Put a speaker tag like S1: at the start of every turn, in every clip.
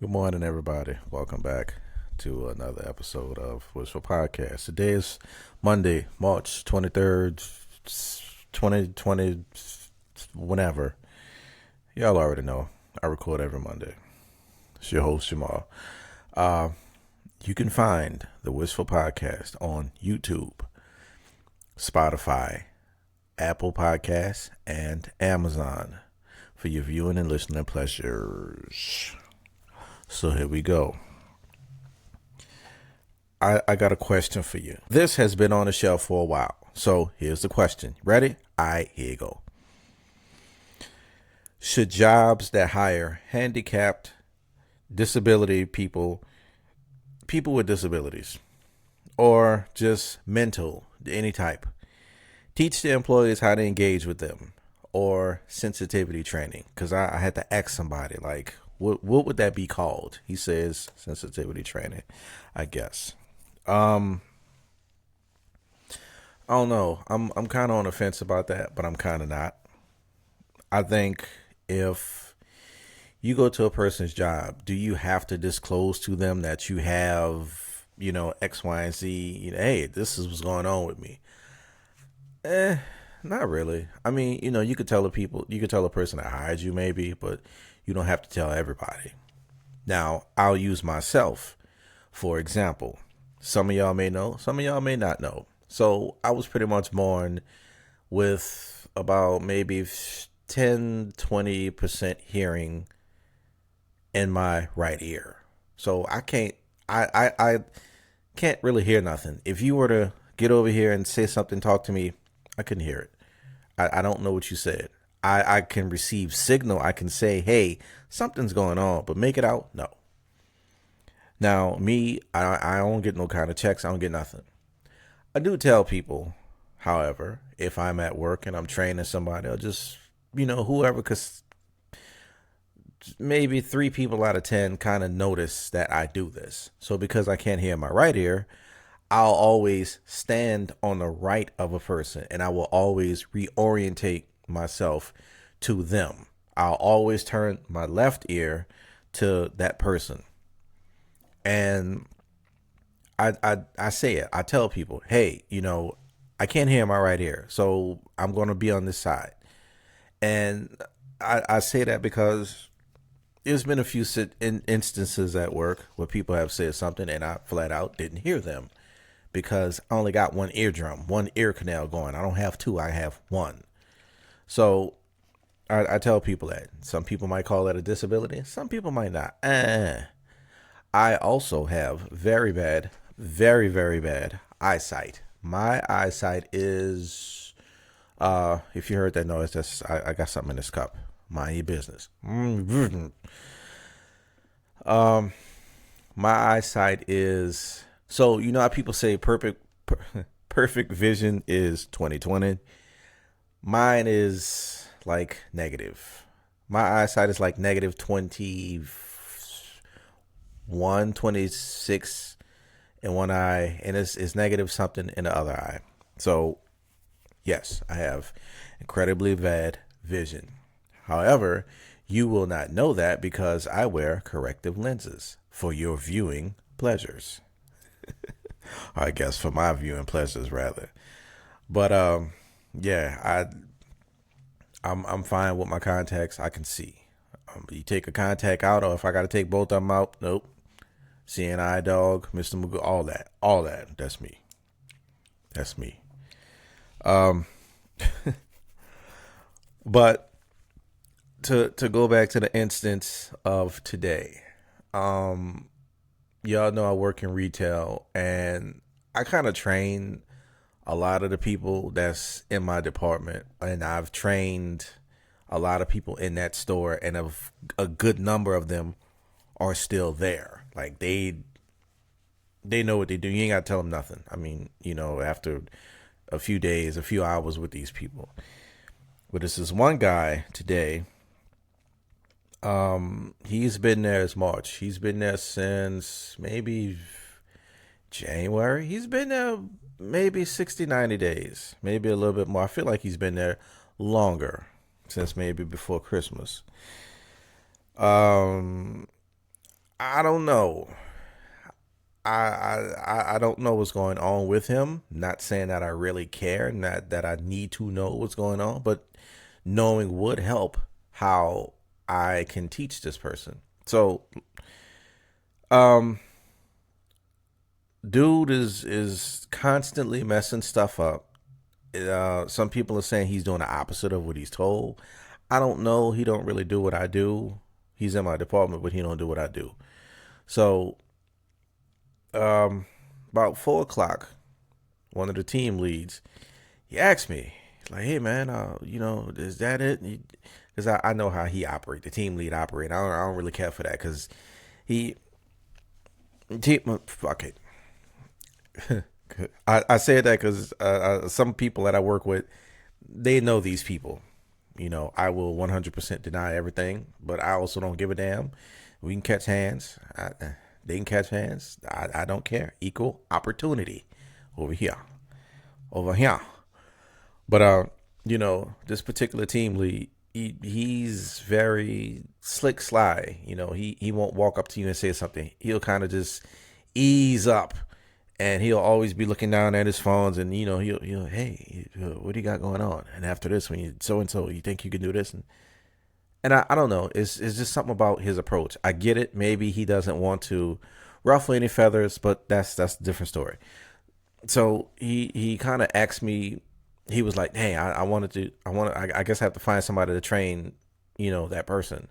S1: Good morning, everybody. Welcome back to another episode of Wishful Podcast. Today is Monday, March 23rd, 2020, whenever. Y'all already know I record every Monday. It's your host, Jamal. You can find the Wishful Podcast on YouTube, Spotify, Apple Podcasts, and Amazon for your viewing and listening pleasures. So here we go. I got a question for you. This has been on the shelf for a while. So here's the question. Ready? Here you go. Should jobs that hire handicapped, disability people with disabilities, or just mental, any type, teach the employees how to engage with them, or sensitivity training? Because I had to ask somebody, like, what would that be called? He says sensitivity training, I guess. I don't know. I'm kind of on the fence about that, but I'm kind of not. I think if you go to a person's job, do you have to disclose to them that you have, X, Y, and Z? Hey, this is what's going on with me. Not really. I mean, you could tell you could tell a person that hired you maybe, but you don't have to tell everybody. Now, I'll use myself for example. Some of y'all may know, some of y'all may not know. So I was pretty much born with about maybe 10-20% hearing in my right ear. So I can't really hear nothing. If you were to get over here and say something, talk to me, I couldn't hear it. I don't know what you said. I can receive signal. I can say, hey, something's going on, but make it out? No. Now, me, I don't get no kind of checks. I don't get nothing. I do tell people, however, if I'm at work and I'm training somebody, I'll just, whoever, because maybe 3 people out of 10 kind of notice that I do this. So because I can't hear my right ear, I'll always stand on the right of a person, and I will always reorientate myself to them. I'll always turn my left ear to that person. And I say it. I tell people, hey, I can't hear my right ear, so I'm going to be on this side. And I say that because there's been a few instances at work where people have said something and I flat out didn't hear them because I only got one eardrum, one ear canal going. I don't have 2, I have 1. So I tell people that. Some people might call that a disability. Some people might not. I also have very bad, very, very bad eyesight. My eyesight is, if you heard that noise, that's I got something in this cup. Mind your business. My eyesight is, so how people say perfect vision is 20/20. Mine is like negative. My eyesight is like negative 21, 26 in one eye, and it's negative something in the other eye. So, yes, I have incredibly bad vision. However, you will not know that because I wear corrective lenses for your viewing pleasures. I guess for my viewing pleasures, rather. But yeah, I'm fine with my contacts. I can see. You take a contact out, or if I got to take both of them out, nope. Seeing eye dog, Mr. Magoo, all that. That's me. That's me. But to go back to the instance of today, y'all know I work in retail, and I kind of train a lot of the people that's in my department, and I've trained a lot of people in that store, and a good number of them are still there. Like they know what they do. You ain't gotta tell them nothing. I mean, after a few days, a few hours with these people. But this is one guy today. He's been there since March. He's been there since maybe January. He's been there maybe 60, 90 days, maybe a little bit more. I feel like he's been there longer, since maybe before Christmas. I don't know. I don't know what's going on with him. Not saying that I really care, not that I need to know what's going on, but knowing would help how I can teach this person. So, um, dude is constantly messing stuff up. Some people are saying he's doing the opposite of what he's told. I don't know. He don't really do what I do. He's in my department, but he don't do what I do. So, um, about 4 o'clock, one of the team leads, he asked me, like, "Hey man, is that it?" Because I know how he operate, the team lead operate. I don't really care for that because he, fuck it. I said that because some people that I work with, they know these people. I will 100% deny everything, but I also don't give a damn. We can catch hands. They can catch hands. I don't care. Equal opportunity over here. Over here. But this particular team lead, he's very slick sly. He won't walk up to you and say something. He'll kind of just ease up, and he'll always be looking down at his phones, and he'll hey, what do you got going on? And after this, when you so and so, you think you can do this, and I don't know. It's just something about his approach. I get it. Maybe he doesn't want to ruffle any feathers, but that's a different story. So he kind of asked me. He was like, "Hey, I guess I have to find somebody to train, that person."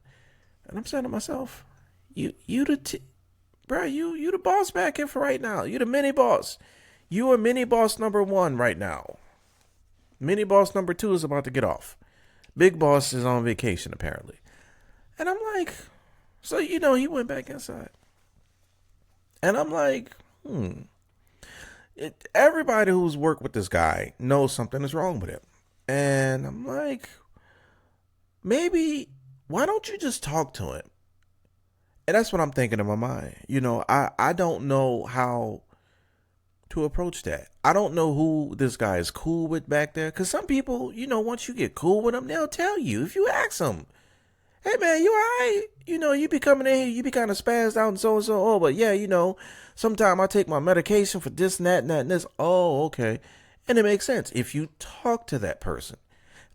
S1: And I'm saying to myself, you the bro, you the boss back here for right now. You the mini boss. You are mini boss number 1 right now. Mini boss number 2 is about to get off. Big boss is on vacation apparently. And I'm like, so he went back inside. And I'm like, everybody who's worked with this guy knows something is wrong with him. And I'm like, maybe why don't you just talk to him? And that's what I'm thinking in my mind. I don't know how to approach that. I don't know who this guy is cool with back there. Because some people, once you get cool with them, they'll tell you. If you ask them, "Hey man, you alright? You be coming in here, you be kind of spazzed out and so and so. Oh, but yeah, sometime I take my medication for this and that and that and this." Oh, okay. And it makes sense. If you talk to that person,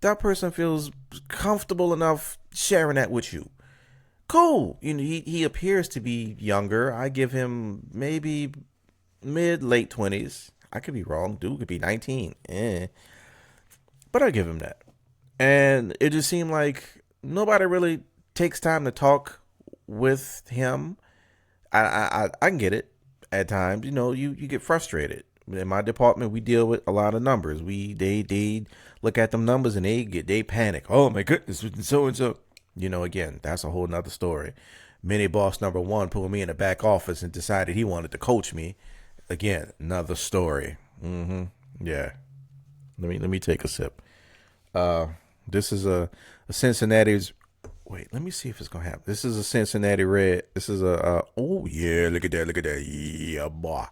S1: that person feels comfortable enough sharing that with you. Cool. He appears to be younger. I give him maybe late 20s. I could be wrong. Dude could be 19. But I give him that. And it just seemed like nobody really takes time to talk with him. I can get it at times. You get frustrated. In my department, we deal with a lot of numbers. They look at them numbers and they panic. Oh my goodness, so and so. Again, that's a whole nother story. Mini boss number 1 pulled me in the back office and decided he wanted to coach me. Again, another story. Yeah. Let me take a sip. This is a Cincinnati's. Wait, let me see if it's gonna happen. This is a Cincinnati Red. This is oh yeah, look at that, yeah boy,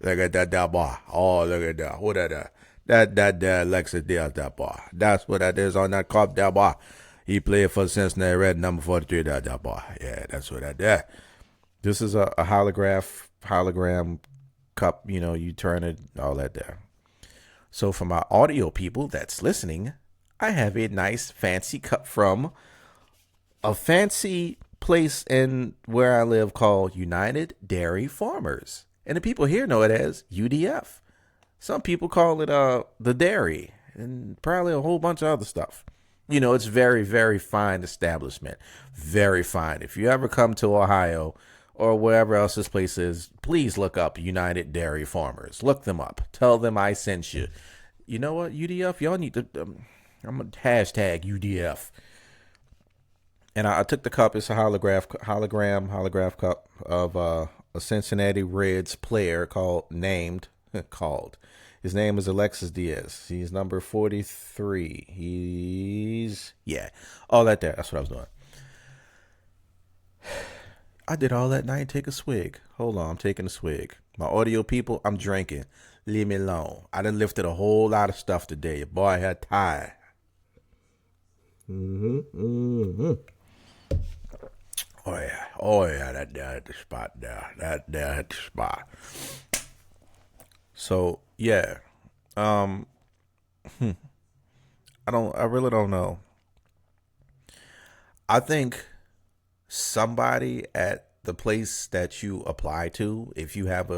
S1: look at that boy. Oh look at that, what that Lexus there, that boy. That's what that is on that cup, that boy. He played for Cincinnati Red, number 43, that boy. Yeah, that's what that there. This is a hologram cup. You turn it, all that there. So for my audio people that's listening, I have a nice fancy cup from a fancy place in where I live called United Dairy Farmers. And the people here know it as UDF. Some people call it the dairy and probably a whole bunch of other stuff. It's very, very fine establishment. Very fine. If you ever come to Ohio or wherever else this place is, please look up United Dairy Farmers. Look them up. Tell them I sent you. You know what, UDF? Y'all need to... I'm going to hashtag UDF. And I took the cup. It's a holograph cup of a Cincinnati Reds player named. His name is Alexis Diaz. He's number 43. Yeah, all that there. That's what I was doing. I did all that night. Take a swig. Hold on, I'm taking a swig. My audio people, I'm drinking. Leave me alone. I done lifted a whole lot of stuff today. Your boy had tired. Oh Oh yeah, that there at the spot there. That there at the spot. So yeah. Um I really don't know. I think somebody at the place that you apply to, if you got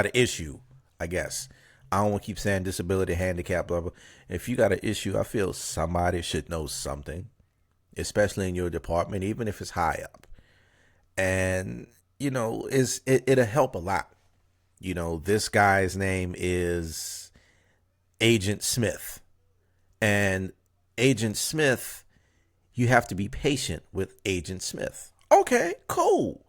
S1: an issue, I guess. I don't want to keep saying disability, handicap, blah blah. If you got an issue, I feel somebody should know something, especially in your department, even if it's high up. And it'll help a lot. This guy's name is Agent Smith. And Agent Smith, you have to be patient with Agent Smith. Okay, cool.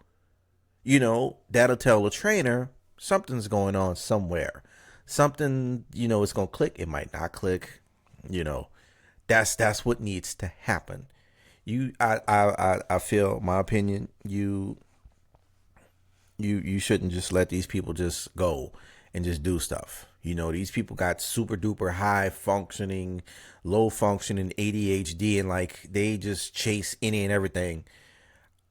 S1: That'll tell the trainer something's going on somewhere. Something, it's gonna click. It might not click. You know, that's what needs to happen. I feel, my opinion, you shouldn't just let these people just go and just do stuff. These people got super duper high functioning, low functioning ADHD, and like they just chase any and everything.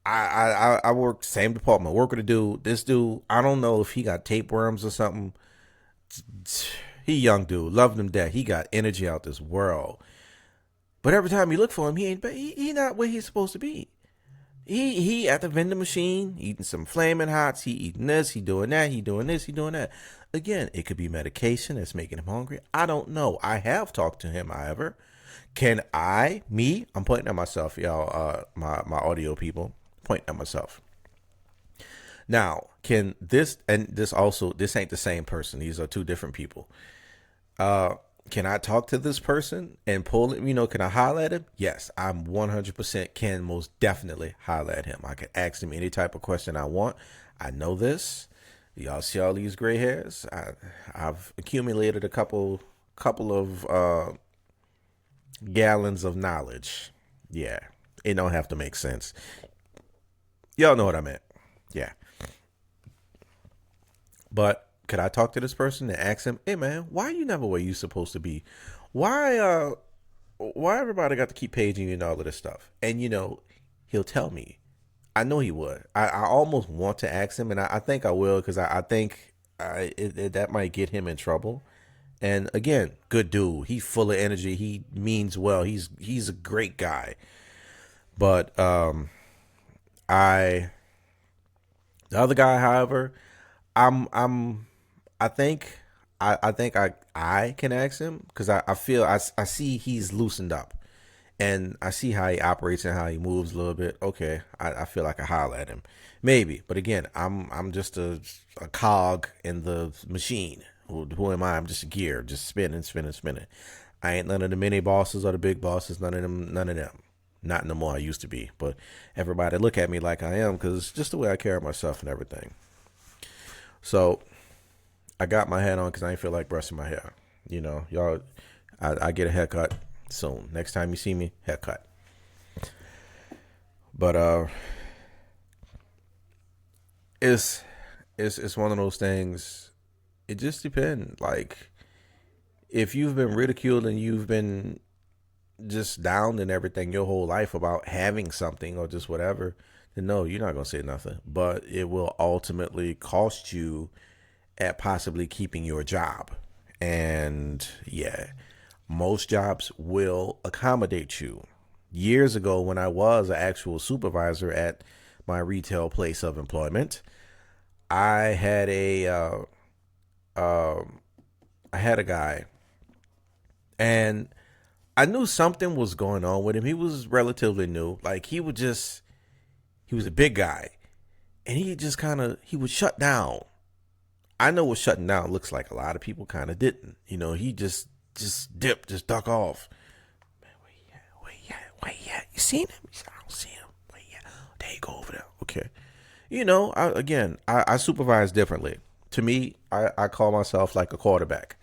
S1: I work same department. Work with a dude. This dude, I don't know if he got tapeworms or something. He young dude, loved him dead. He got energy out this world. But every time you look for him, he not where he's supposed to be. He at the vending machine eating some flaming hots. He eating this. He doing that. He doing this. He doing that. Again, it could be medication that's making him hungry. I don't know. I have talked to him, however. I'm pointing at myself, y'all. My audio people, pointing at myself. Now, can this and this also? This ain't the same person. These are two different people. Can I talk to this person and pull it? Can I holler at him? Yes, I'm 100% can most definitely holler at him. I can ask him any type of question I want. I know this. Y'all see all these gray hairs? I've accumulated a couple of gallons of knowledge. Yeah, it don't have to make sense. Y'all know what I meant. Yeah. But could I talk to this person and ask him, hey man, why are you never where you supposed to be? Why everybody got to keep paging you and all of this stuff? And he'll tell me. I know he would. I almost want to ask him, and I think I will, because I think that might get him in trouble. And again, good dude. He's full of energy. He means well. He's a great guy. But the other guy, however, I think I can ask him, because I feel I see he's loosened up, and I see how he operates and how he moves a little bit. Okay, I feel like I holler at him, maybe. But again, I'm just a cog in the machine. Who am I? I'm just a gear, just spinning. I ain't none of the mini bosses or the big bosses. None of them. Not no more. I used to be, but everybody look at me like I am, because it's just the way I carry myself and everything. So I got my hat on because I ain't feel like brushing my hair. Y'all, I get a haircut soon. Next time you see me, haircut. But it's one of those things. It just depends. Like, if you've been ridiculed and you've been just down and everything your whole life about having something or just whatever, then no, you're not gonna say nothing. But it will ultimately cost you at possibly keeping your job. And yeah, most jobs will accommodate you. Years ago, when I was an actual supervisor at my retail place of employment, I had a guy, and I knew something was going on with him. He was relatively new. Like, he was a big guy, and he would shut down. I know what shutting down looks like. A lot of people kind of didn't. He just dipped, just duck off. Man, where he at? You seen him? He said, I don't see him. Where he at? There you go, over there. Okay. I supervise differently. To me, I call myself like a quarterback.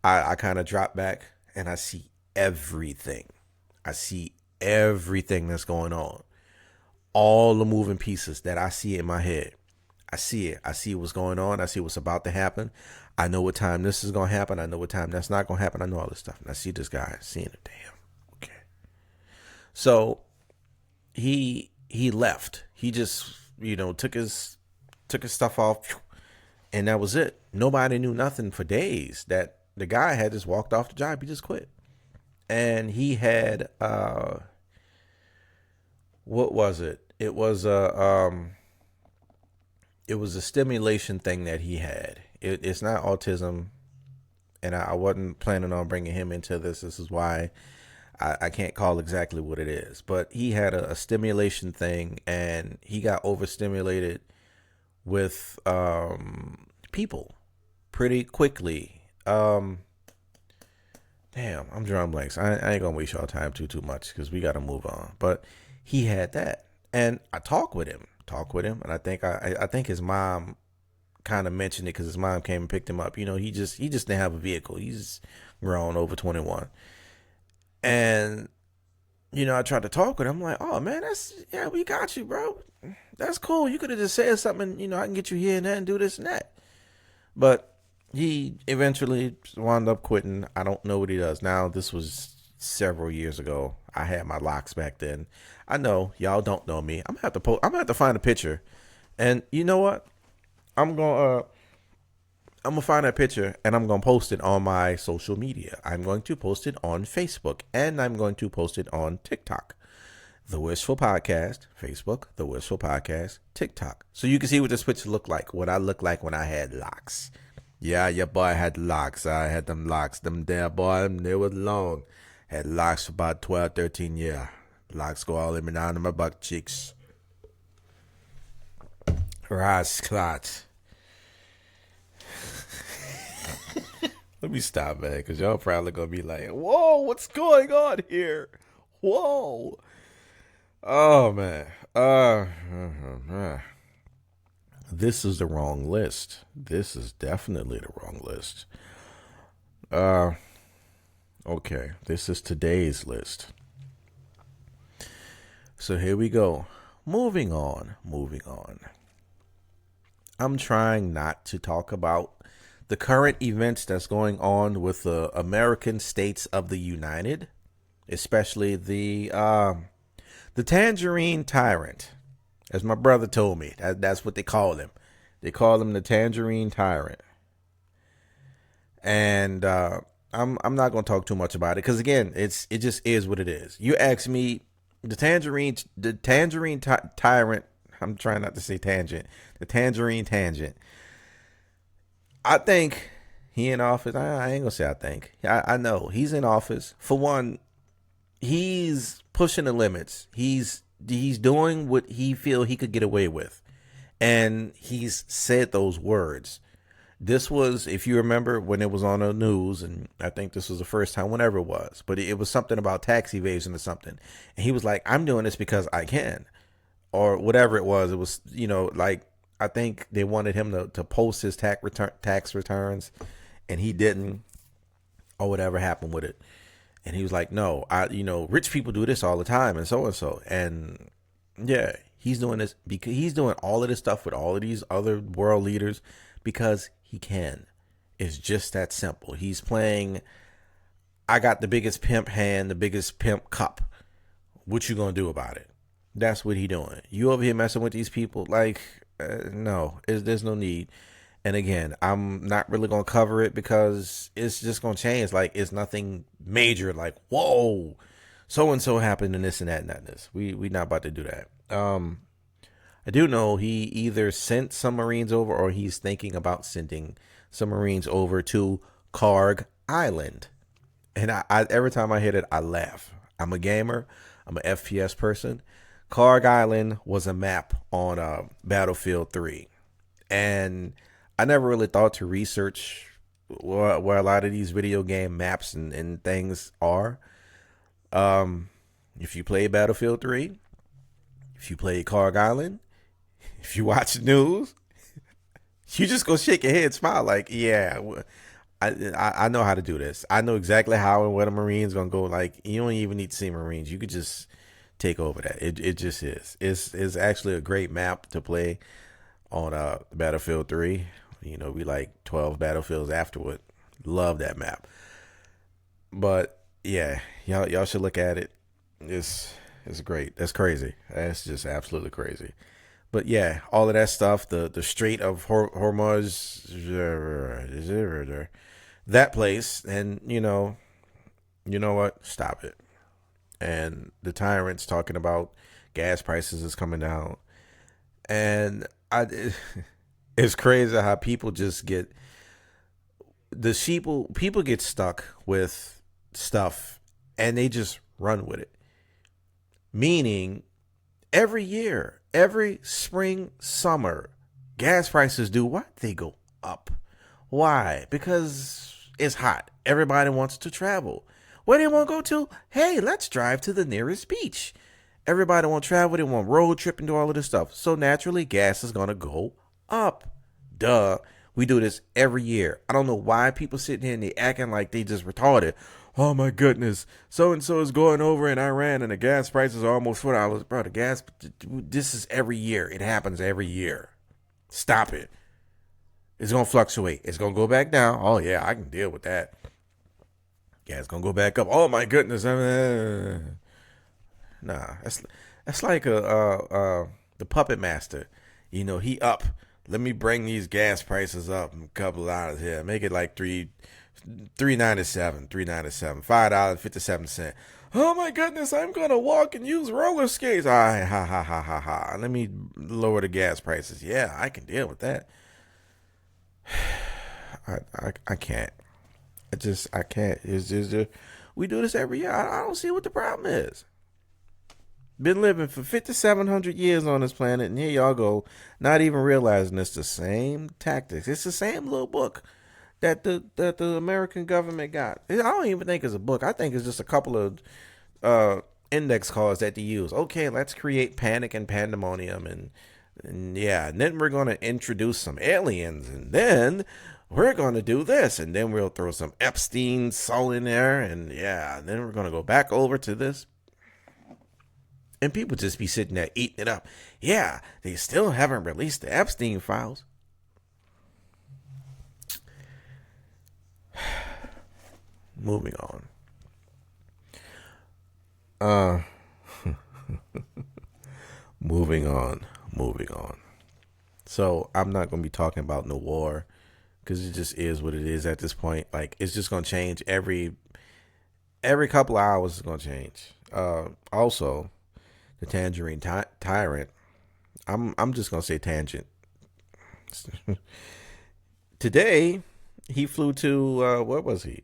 S1: I kind of drop back and I see everything. I see everything that's going on. All the moving pieces that I see in my head. I see it. I see what's going on. I see what's about to happen. I know what time this is going to happen. I know what time that's not going to happen. I know all this stuff. And I see this guy seeing it. Damn. Okay. So he he left. He just, took his stuff off, and that was it. Nobody knew nothing for days. That the guy had just walked off the job. He just quit, and he had what was it? It was a stimulation thing that he had. It's not autism, and I wasn't planning on bringing him into this. This is why I can't call exactly what it is. But he had a stimulation thing, and he got overstimulated with people pretty quickly. Damn, I'm drawing blanks. I ain't gonna waste y'all time too much because we gotta move on. But he had that, and I talked with him, and I think his mom kind of mentioned it because his mom came and picked him up. He just didn't have a vehicle. He's grown, over 21, and I tried to talk with him. I'm like, oh man, we got you, bro. That's cool. You could have just said something. I can get you here and there and do this and that. But he eventually wound up quitting. I don't know what he does now. This was several years ago. I had my locks back then. I know y'all don't know me. I'm gonna have to find a picture. And you know what? I'm gonna find that picture and I'm gonna post it on my social media. I'm going to post it on Facebook and I'm going to post it on TikTok. The Wishful Podcast, Facebook, The Wishful Podcast, TikTok. So you can see what this picture looked like, what I looked like when I had locks. Yeah, your boy had locks. I had them locks. Them there, boy, they was long. Had locks for about 12, 13 years. Locks go all in me down to my butt cheeks. Rasclat. Let me stop, man, because y'all probably going to be like, whoa, what's going on here? Whoa. Oh, man. This is the wrong list. This is definitely the wrong list. Okay, this is today's list. So here we go. Moving on. I'm trying not to talk about the current events that's going on with the American states of the United, especially the Tangerine Tyrant. As my brother told me, that's what they call him. They call him the Tangerine Tyrant. And I'm not going to talk too much about it because again, it just is what it is. You ask me, the Tangerine Tyrant. I'm trying not to say tangent. The Tangerine Tangent. I think he in office. I ain't gonna say I think. I know he's in office. For one, he's pushing the limits. He's doing what he feel he could get away with. And he's said those words. This was, if you remember, when it was on the news, and I think this was the first time, whenever it was, but it was something about tax evasion or something. And he was like, I'm doing this because I can. Or whatever it was. It was, like, I think they wanted him to post his tax returns, and he didn't, or whatever happened with it. And he was like, no, rich people do this all the time, and so and so. And yeah, he's doing this because he's doing all of this stuff with all of these other world leaders because he can. It's just that simple. He's playing, I got the biggest pimp hand, the biggest pimp cup. What you gonna do about it? That's what he doing. You over here messing with these people, like, no, there's no need. And again, I'm not really going to cover it because it's just going to change. Like, it's nothing major. Like, whoa, so-and-so happened and this and that and that and this. We not about to do that. I do know he either sent some Marines over or he's thinking about sending some Marines over to Karg Island. And I every time I hear it, I laugh. I'm a gamer. I'm an FPS person. Karg Island was a map on Battlefield 3. And I never really thought to research where a lot of these video game maps and things are. If you play Battlefield 3, if you play Karg Island, if you watch the news, you just go shake your head, smile like, yeah, I know how to do this. I know exactly how and where the Marines gonna go. Like, you don't even need to see Marines. You could just take over that. It just is. It's actually a great map to play on Battlefield 3. We like 12 battlefields afterward. Love that map. But yeah, y'all should look at it. It's great. That's crazy. That's just absolutely crazy. But yeah, all of that stuff, the Strait of Hormuz, that place, and you know what? Stop it. And the tyrants talking about gas prices is coming down, and it's crazy how people just get the people get stuck with stuff, and they just run with it. Meaning, every year, every spring, summer, gas prices do what? They go up. Why? Because it's hot. Everybody wants to travel. Where they want to go to? Hey, let's drive to the nearest beach. Everybody want to travel. They want road trip and do all of this stuff. So naturally, gas is going to go up. Duh. We do this every year. I don't know why people sitting here and they acting like they just retarded. Oh my goodness, so and so is going over in Iran and the gas prices are almost $4. Bro, the gas, this is every year. It happens every year. Stop it. It's going to fluctuate. It's going to go back down. Oh yeah, I can deal with that. Yeah, it's going to go back up. Oh my goodness. Nah, that's like the puppet master. He up. Let me bring these gas prices up a couple of dollars here. Make it like $3.97, $5.57. Oh my goodness, I'm gonna walk and use roller skates. Ah, ha ha ha ha ha. Let me lower the gas prices. Yeah, I can deal with that. I can't. I can't. It's just we do this every year. I don't see what the problem is. Been living for 5,700 years on this planet, and here y'all go, not even realizing it's the same tactics. It's the same little book that the American government got. I don't even think it's a book. I think it's just a couple of index cards that they use. Okay, let's create panic and pandemonium, and yeah, and then we're going to introduce some aliens, and then we're going to do this, and then we'll throw some Epstein soul in there, and yeah, and then we're going to go back over to this. And people just be sitting there eating it up. Yeah, they still haven't released the Epstein files. Moving on. Moving on. So I'm not going to be talking about no war because it just is what it is at this point. Like, it's just going to change every couple of hours. It's going to change. Also, the tangerine tyrant. I'm just gonna say tangent. Today, he flew to what was he?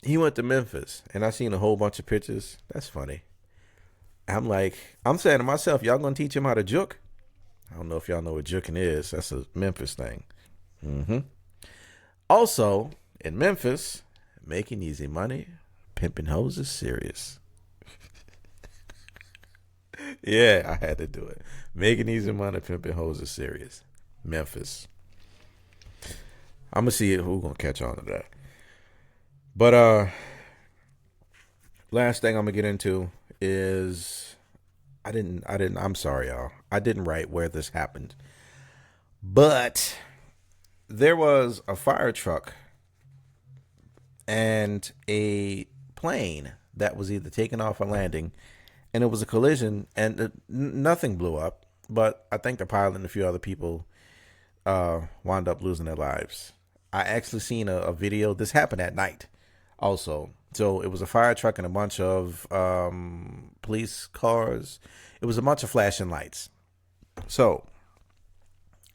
S1: He went to Memphis, and I seen a whole bunch of pictures. That's funny. I'm saying to myself, y'all gonna teach him how to juke? I don't know if y'all know what juking is. That's a Memphis thing. Also, in Memphis, making easy money, pimping hoes is serious. Yeah, I had to do it. Making easy money, pimping hoes is serious. Memphis. I'm gonna see who's gonna catch on to that. But last thing I'm gonna get into is I'm sorry, y'all. I didn't write where this happened. But there was a fire truck and a plane that was either taking off or landing, and it was a collision, and nothing blew up, but I think the pilot and a few other people wound up losing their lives. I actually seen a video. This happened at night also. So it was a fire truck and a bunch of police cars. It was a bunch of flashing lights. So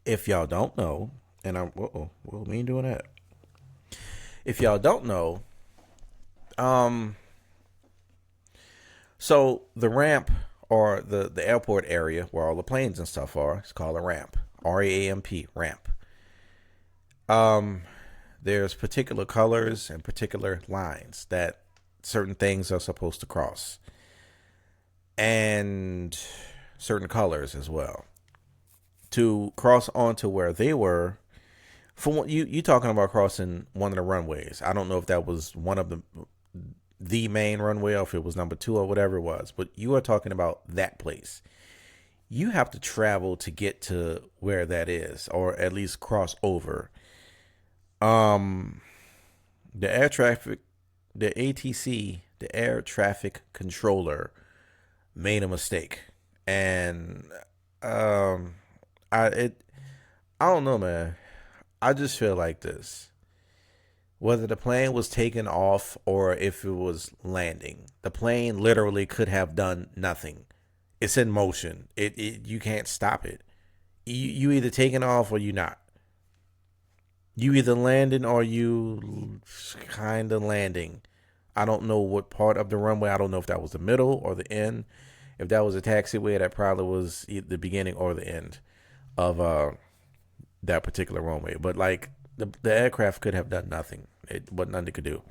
S1: if y'all don't know, and what me doing that? If y'all don't know, so the ramp, or the airport area where all the planes and stuff are, it's called a ramp. RAMP, ramp. There's particular colors and particular lines that certain things are supposed to cross, and certain colors as well, to cross onto where they were. For what you talking about crossing one of the runways. I don't know if that was one of the main runway, or if it was number 2 or whatever it was, but you are talking about that place. You have to travel to get to where that is, or at least cross over. The air traffic, the ATC, the air traffic controller made a mistake. And um I I don't know, man. I just feel like this. Whether the plane was taking off or if it was landing, the plane literally could have done nothing. It's in motion. It you can't stop it. You either taking off or you not. You either landing or you kind of landing. I don't know what part of the runway. I don't know if that was the middle or the end. If that was a taxiway, that probably was the beginning or the end of that particular runway. But like the aircraft could have done nothing. It wasn't nothing it could do.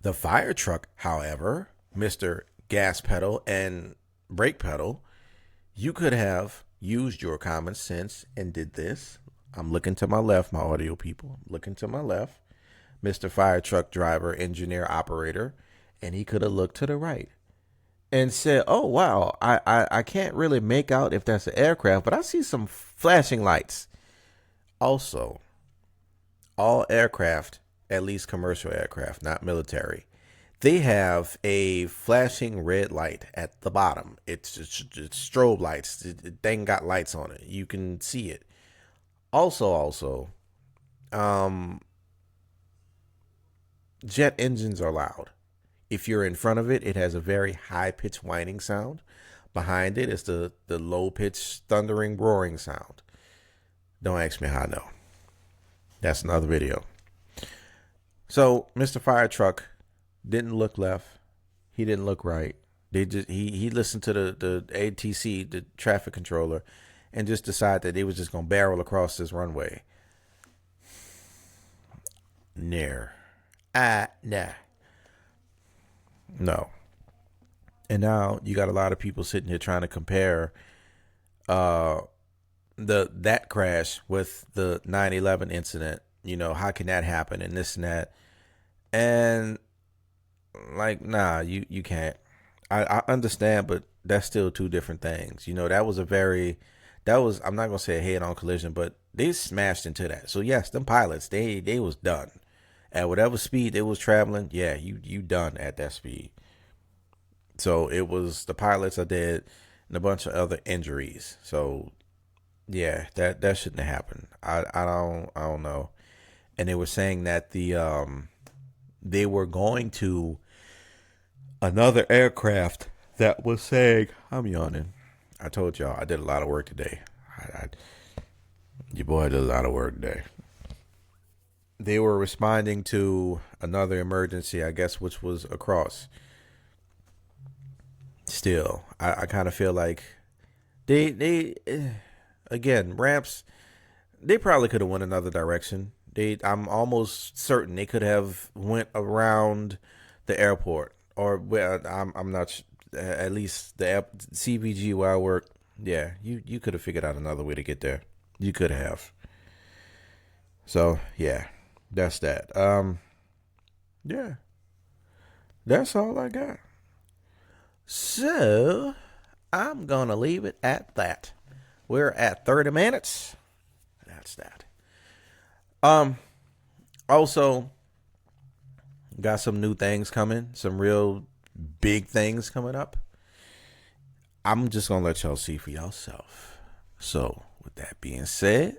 S1: The fire truck, however, Mr. Gas Pedal and Brake Pedal, you could have used your common sense and did this. I'm looking to my left, my audio people. Looking to my left, Mr. Fire Truck Driver, Engineer, Operator, and he could have looked to the right and said, "Oh wow, I can't really make out if that's an aircraft, but I see some flashing lights." Also, all aircraft, at least commercial aircraft, not military, they have a flashing red light at the bottom. It's strobe lights. They ain't got lights on it. You can see it. Also, um, jet engines are loud. If you're in front of it, it has a very high pitched whining sound. Behind it is the low pitched thundering roaring sound. Don't ask me how I know. That's another video. So Mr. Fire Truck didn't look left. He didn't look right. He listened to the ATC, the traffic controller, and just decided that they was just gonna barrel across this runway. Nah. No. And now you got a lot of people sitting here trying to compare that crash with the 9/11 incident. You know, how can that happen and this and that? And like, nah, you can't. I understand, but that's still two different things. You know, that was I'm not gonna say a head on collision, but they smashed into that. So yes, them pilots, they was done. At whatever speed they was traveling, yeah, you done at that speed. So it was the pilots are dead and a bunch of other injuries. So yeah, that shouldn't have happened. I don't know. And they were saying that they were going to another aircraft that was saying, I'm yawning. I told y'all I did a lot of work today. Your boy did a lot of work today. They were responding to another emergency, I guess, which was across. Still, I kind of feel like they again, ramps, they probably could have went another direction. I'm almost certain they could have went around the airport, or I'm not. At least the CVG where I work, yeah, you could have figured out another way to get there. You could have. So yeah, that's that. Yeah, that's all I got. So I'm gonna leave it at that. We're at 30 minutes. That's that. Also got some new things coming, some real big things coming up. I'm just gonna let y'all see for yourself. So with that being said,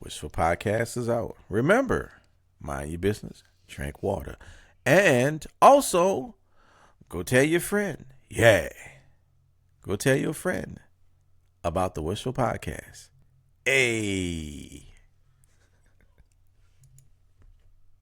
S1: Wishful Podcast is out. Remember, mind your business, drink water. And also, go tell your friend. Yeah. Go tell your friend about the Wishful Podcast. Hey.